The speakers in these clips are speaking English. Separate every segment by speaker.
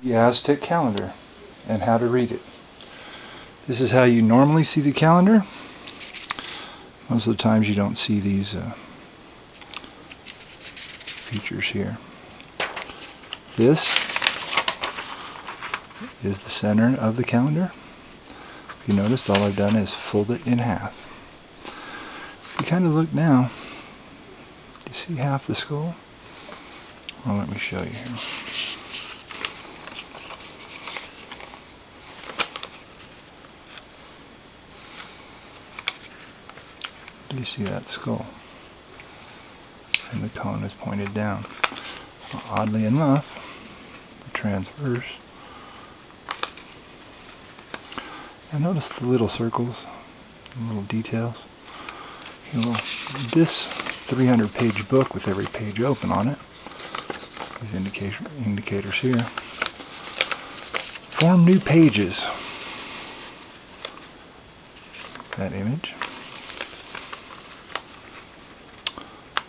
Speaker 1: The Aztec calendar and how to read it. This is how you normally see the calendar. Most of the times you don't see these features here. This is the center of the calendar. If you noticed, all I've done is fold it in half. If you kind of look now, do you see half the skull? Well, let me show you here. Do you see that skull? And the cone is pointed down. Well, oddly enough, the transverse. And notice the little circles, the little details. Okay, well, this 300-page book with every page open on it, these indicators here, form new pages. That image.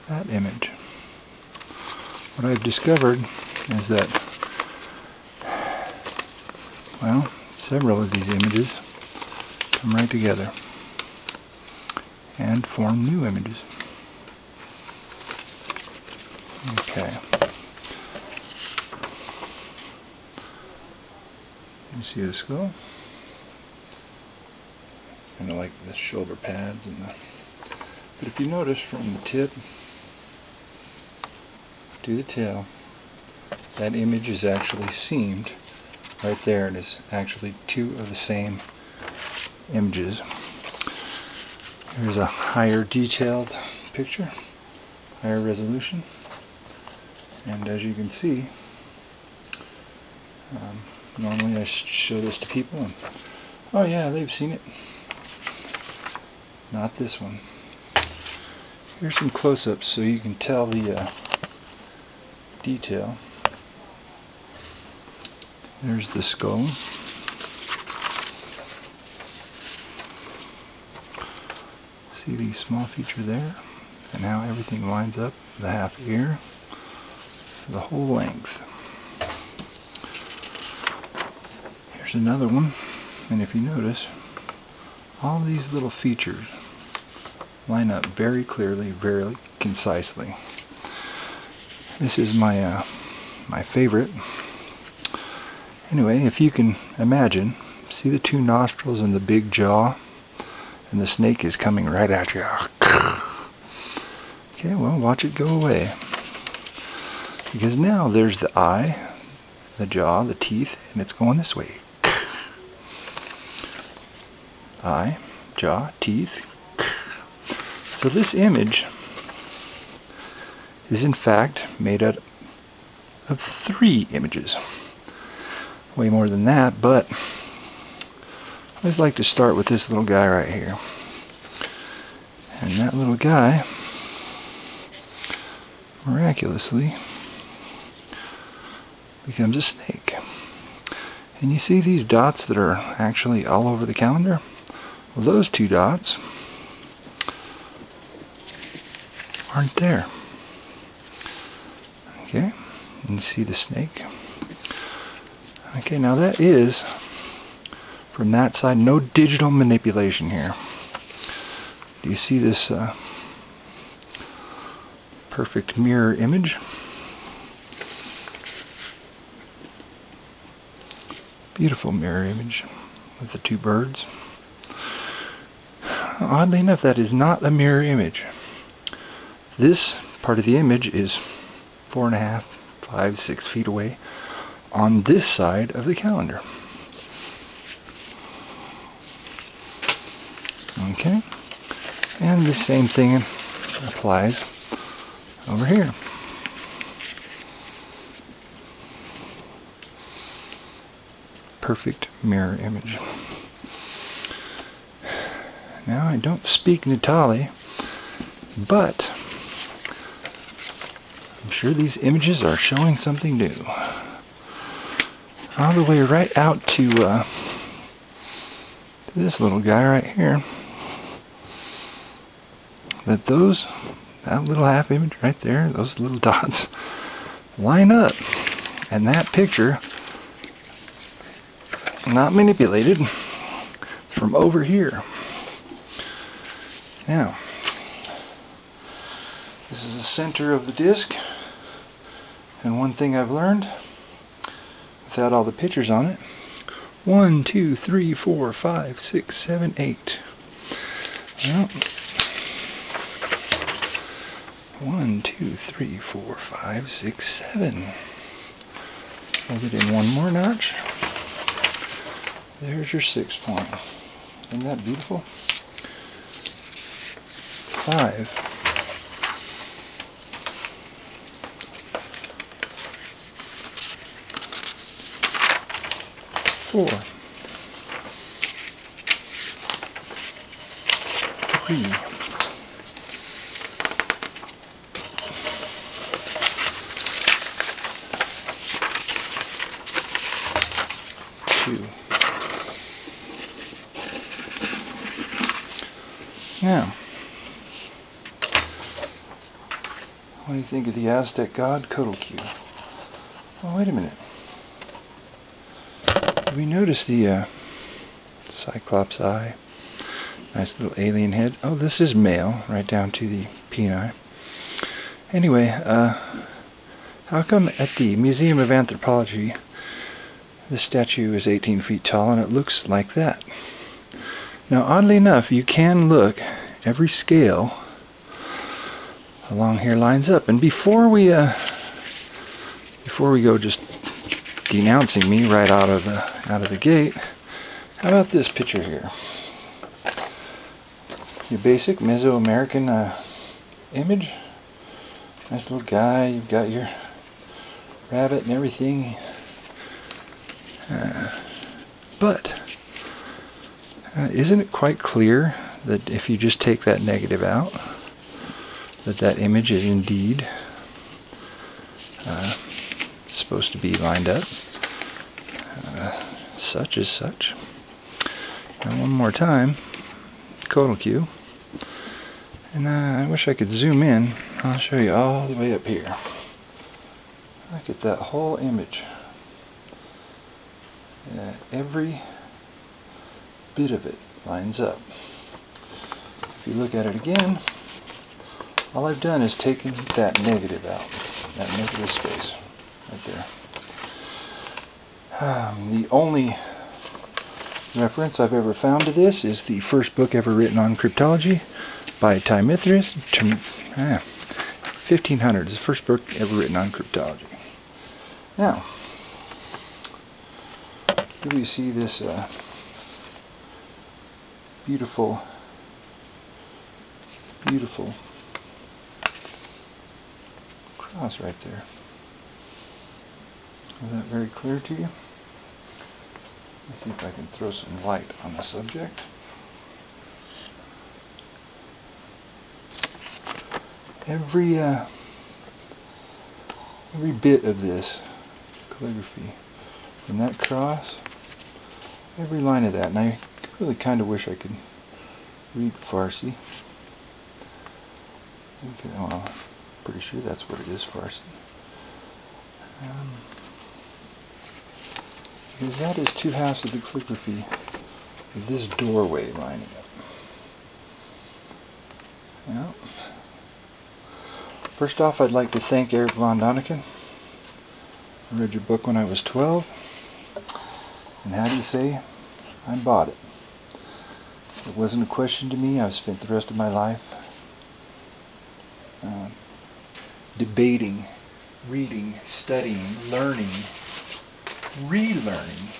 Speaker 1: That image. What I've discovered is that, well, several of these images come right together and form new images. Okay. You see the skull? Kind of like the shoulder pads and the. But if you notice from the tip to the tail, that image is actually seamed right there. It is actually two of the same images. Here's a higher detailed picture, higher resolution, and as you can see, normally I show this to people and, oh yeah, they've seen it. Not this one. Here's some close-ups so you can tell the detail. There's the skull. See the small feature there? And how everything lines up, the half ear, the whole length. Here's another one, and if you notice, all these little features line up very clearly, very concisely. This is my my favorite. Anyway, if you can imagine, see the two nostrils and the big jaw, and the snake is coming right at you. Okay, well, watch it go away. Because now there's the eye, the jaw, the teeth, and it's going this way. Eye, jaw, teeth. So this image is in fact made out of 3 images. Way more than that, but I always like to start with this little guy right here. And that little guy, miraculously, becomes a snake. And you see these dots that are actually all over the calendar? Well, those 2 dots aren't there. Okay, and you see the snake. Okay, now that is, from that side, no digital manipulation here. Do you see this perfect mirror image? Beautiful mirror image with the 2 birds. Oddly enough, that is not a mirror image. This part of the image is 4.5, 5, 6 feet away on this side of the calendar. Okay, and the same thing applies over here. Perfect mirror image. Now, I don't speak Natali, but I'm sure these images are showing something new. All the way right out to this little guy right here. That little half image right there, those little dots, line up. And that picture not manipulated. It's from over here. Now, this is the center of the disc, and one thing I've learned, without all the pictures on it, 1, 2, 3, 4, 5, 6, 7, 8. Well, 1, 2, 3, 4, 5, 6, 7. Hold it in one more notch. There's your 6 point. Isn't that beautiful? 5. 4. 3. 2. Now, what do you think of the Aztec god Kotelq? Oh, wait a minute. Did we notice the Cyclops eye? Nice little alien head. Oh, this is male, right down to the peni. Anyway, how come at the Museum of Anthropology the statue is 18 feet tall and it looks like that? Now, oddly enough, you can look, every scale along here lines up. And before we go just denouncing me right out of the gate, how about this picture here? Your basic Mesoamerican image. Nice little guy. You've got your rabbit and everything. But isn't it quite clear that if you just take that negative out, that image is indeed supposed to be lined up such as such? And one more time, Kotelq. And I wish I could zoom in. I'll show you all the way up here. Look at that whole image. Every bit of it lines up. If you look at it again, all I've done is taken that negative out, that negative space right there. The only reference I've ever found to this is the first book ever written on cryptology by Timithrius, 1500s, the first book ever written on cryptology. Now, here we see this beautiful cross right there. Is that very clear to you? Let's see if I can throw some light on the subject. Every bit of this calligraphy, from that cross, every line of that, and I really kind of wish I could read Farsi. Okay, well, I'm pretty sure that's what it is, Farsi. Because that is 2/2 of the calligraphy of this doorway lining up. Well, first off, I'd like to thank Eric von Däniken. I read your book when I was 12, and how do you say? I bought it. It wasn't a question to me. I've spent the rest of my life debating, reading, studying, learning, relearning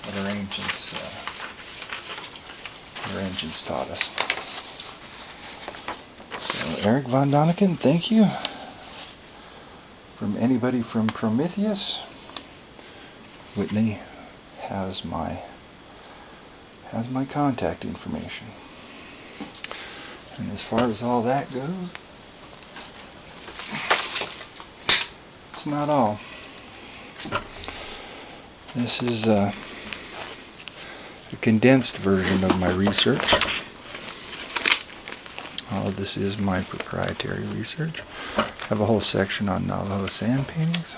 Speaker 1: what our ancients taught us. So, Eric von Däniken, thank you. From anybody from Prometheus, Whitney has my contact information. And as far as all that goes, it's not all. This is a condensed version of my research. All of this is my proprietary research. I have a whole section on Navajo sand paintings.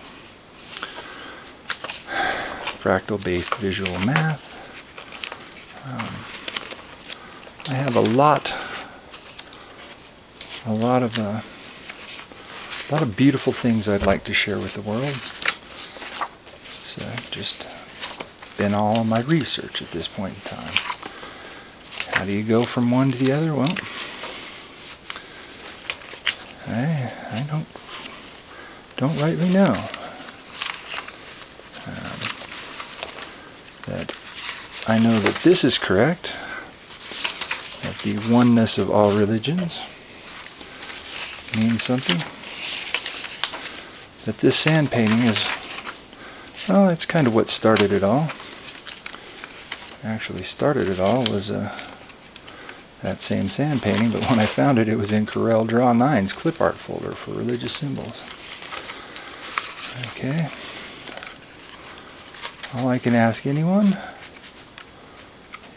Speaker 1: fractal-based visual math. I have a lot of beautiful things I'd like to share with the world. It's just been all my research at this point in time. How do you go from one to the other? Well, I don't rightly know. That I know that this is correct, that the oneness of all religions means something, that this sand painting is, well, it's kind of what started it all. Actually started it all was that same sand painting, but when I found it, it was in Corel Draw 9's clip art folder for religious symbols. Okay. All I can ask anyone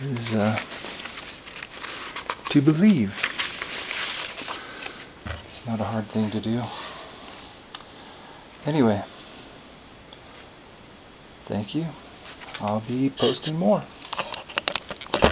Speaker 1: is to believe. It's not a hard thing to do. Anyway, thank you. I'll be posting more.